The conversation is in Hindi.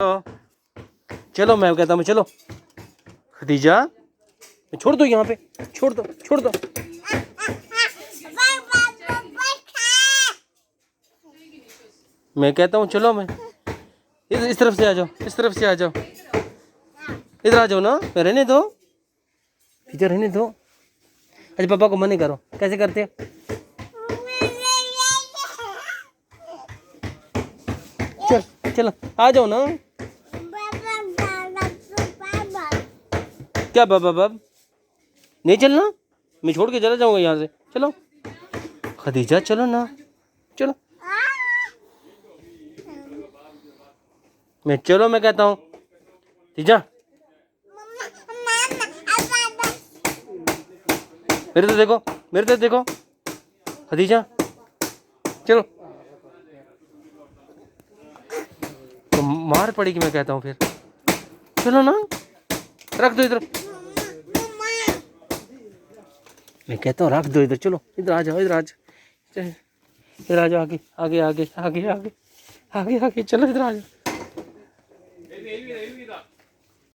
चलो मैं कहता हूँ चलो। खदीजा छोड़ दो यहाँ पे, छोड़ दो छोड़ दो। मैं कहता हूँ चलो, मैं इस तरफ से आ जाओ, इस तरफ से आ जाओ, इधर आ जाओ ना। रहने दो, इधर रहने दो। अच्छा पापा को मना करो, कैसे करते हैं? चल चलो आ जाओ ना। क्या बाबा बाब नहीं चलना, मैं छोड़ के चला जाऊंगा यहाँ से। चलो खदीजा चलो ना, चलो। मैं चलो मैं कहता हूँ खदीजा। मेरे तो देखो, मेरे तो देखो खदीजा, चलो। तो मार पड़ेगी मैं कहता हूँ फिर। चलो ना, रख दो इधर। मैं कहता हूँ रख दो इधर, चलो इधर आ जाओ, इधर आ जाओ, इधर आ जाओ, आगे आगे आगे आगे आगे आगे आगे, चलो इधर आ जाओ।